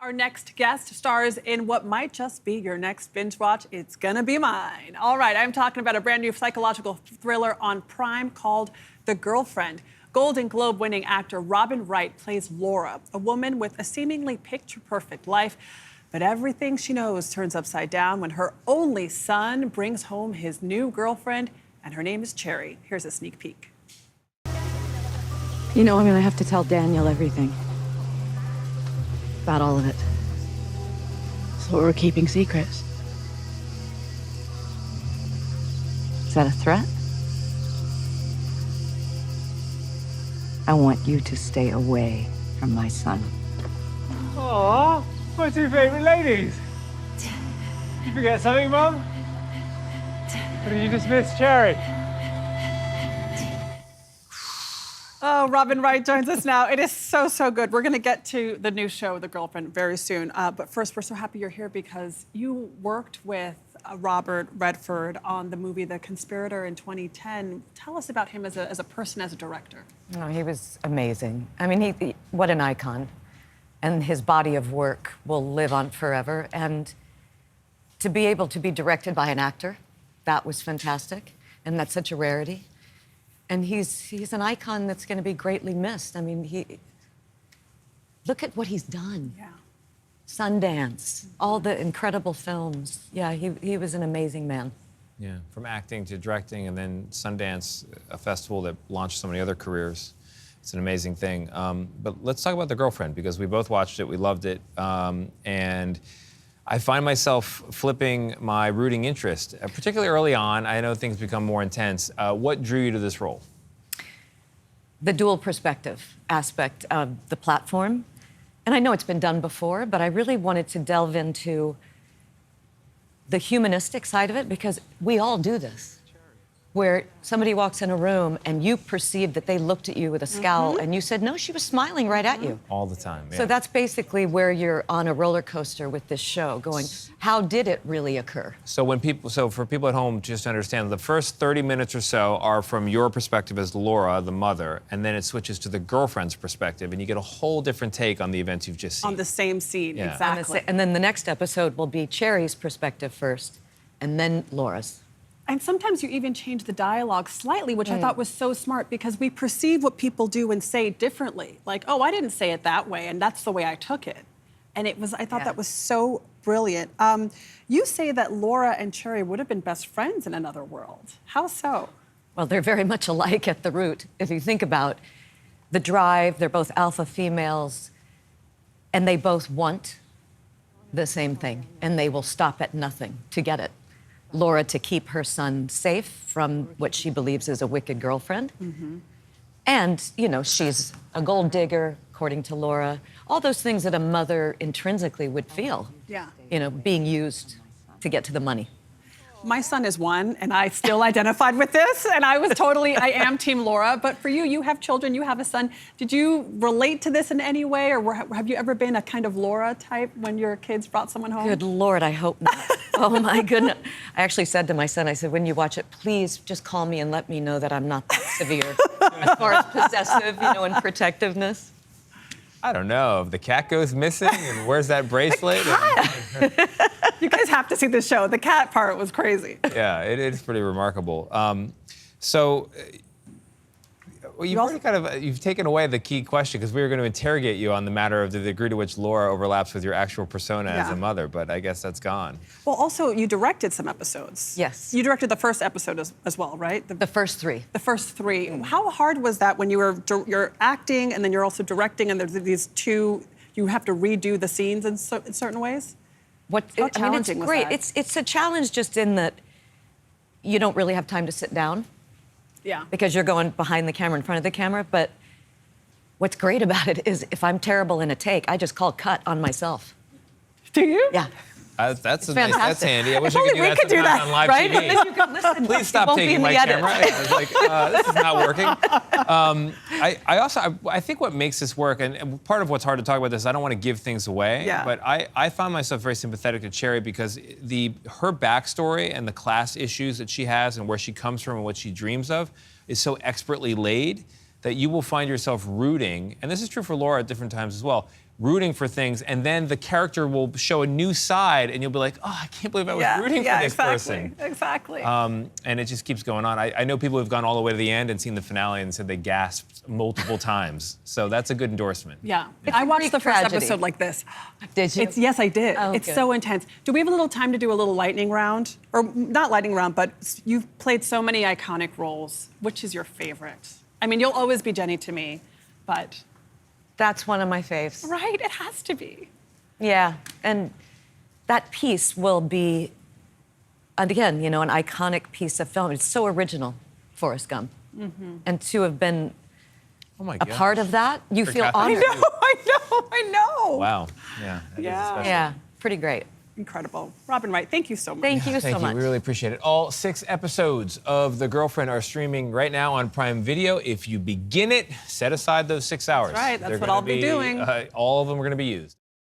Our next guest stars in what might just be your next binge watch. It's gonna be mine. All right, I'm talking about a brand new psychological thriller on Prime called The Girlfriend. Golden Globe-winning actor Robin Wright plays Laura, a woman with a seemingly picture-perfect life. But everything she knows turns upside down when her only son brings home his new girlfriend, and her name is Cherry. Here's a sneak peek. You know, I'm gonna have to tell Daniel everything. About all of it. So we're keeping secrets. Is that a threat? I want you to stay away from my son. Aww, my two favorite ladies. You forget something, Mum? Or did you just miss Cherry? Oh, Robin Wright joins us now. It is so, so good. We're going to get to the new show, The Girlfriend, very soon. But first, we're so happy you're here because you worked with Robert Redford on the movie The Conspirator in 2010. Tell us about him as a person, as a director. Oh, he was amazing. I mean, what an icon. And his body of work will live on forever. And to be able to be directed by an actor, that was fantastic. And that's such a rarity. And he's an icon that's going to be greatly missed. I mean, look at what he's done. Yeah. Sundance, all the incredible films. Yeah, he was an amazing man. Yeah, from acting to directing, and then Sundance, a festival that launched so many other careers. It's an amazing thing. But let's talk about The Girlfriend, because we both watched it, we loved it, and I find myself flipping my rooting interest, particularly early on. I know things become more intense. What drew you to this role? The dual perspective aspect of the platform. And I know it's been done before, but I really wanted to delve into the humanistic side of it, because we all do this. Where somebody walks in a room and you perceive that they looked at you with a scowl and you said, no, she was smiling right at you. All the time, yeah. So that's basically where you're on a roller coaster with this show, going, how did it really occur? So for people at home, just to understand, the first 30 minutes or so are from your perspective as Laura, the mother, and then it switches to the girlfriend's perspective, and you get a whole different take on the events you've just seen. On the same scene, Yeah. exactly. And then the next episode will be Cherry's perspective first, and then Laura's. And sometimes you even change the dialogue slightly, which I thought was so smart, because we perceive what people do and say differently. Like, oh, I didn't say it that way, and that's the way I took it. And I thought that was so brilliant. You say that Laura and Cherry would have been best friends in another world. How so? Well, they're very much alike at the root. If you think about the drive, they're both alpha females, and they both want the same thing, and they will stop at nothing to get it. Laura to keep her son safe from what she believes is a wicked girlfriend. And, you know, she's a gold digger, according to Laura. All those things that a mother intrinsically would feel, you know, being used to get to the money. My son is 1, and I still identified with this, and I am Team Laura. But for you, you have children, you have a son. Did you relate to this in any way, or have you ever been a kind of Laura type when your kids brought someone home? Good Lord, I hope not. Oh, my goodness. I actually said to my son, I said, when you watch it, please just call me and let me know that I'm not that severe as far as possessive, you know, and protectiveness. I don't know. If the cat goes missing, and where's that bracelet? You guys have to see the show. The cat part was crazy. Yeah, it is pretty remarkable. You've taken away the key question, because we were going to interrogate you on the matter of the degree to which Laura overlaps with your actual persona as a mother, but I guess that's gone. Well, also, you directed some episodes. Yes. You directed the first episode as well, right? The first 3. The first 3. How hard was that when you're acting and then you're also directing, and there's these two, you have to redo the scenes in certain ways? How challenging was that? It's a challenge just in that you don't really have time to sit down. Yeah. Because you're going behind the camera, in front of the camera. But what's great about it is if I'm terrible in a take, I just call cut on myself. Do you? Yeah. That's fantastic. That's handy. I wish If I could only do we could do that that, on live right? TV. And then you can listen. Please stop taking my camera. I was like, this is not working. I think what makes this work, and part of what's hard to talk about this, I don't want to give things away, but I found myself very sympathetic to Cherry, because her backstory and the class issues that she has and where she comes from and what she dreams of is so expertly laid that you will find yourself rooting, and this is true for Laura at different times as well, rooting for things, and then the character will show a new side, and you'll be like, oh, I can't believe I was rooting for this person. Exactly. And it just keeps going on. I know people who've gone all the way to the end and seen the finale and said they gasped multiple times. So that's a good endorsement. Yeah. It's I a watched Greek the first tragedy. episode like this. Did you? Yes, I did. Oh, it's good. so intense. Do we have a little time to do a little lightning round? Or not lightning round, but you've played so many iconic roles. Which is your favorite? I mean, you'll always be Jenny to me, but... That's one of my faves. Right, it has to be. Yeah, and that piece will be, and again, you know, an iconic piece of film. It's so original, Forrest Gump. And to have been Oh my a God. part of that, you feel Forgot that. honored. I know. Wow. Yeah. that is Yeah. special. Yeah, pretty great. Incredible. Robin Wright, thank you so much. Thank you so Thank you. much. We really appreciate it. All 6 episodes of The Girlfriend are streaming right now on Prime Video. If you begin it, set aside those 6 hours. That's right. That's They're what gonna I'll be doing. All of them are going to be used.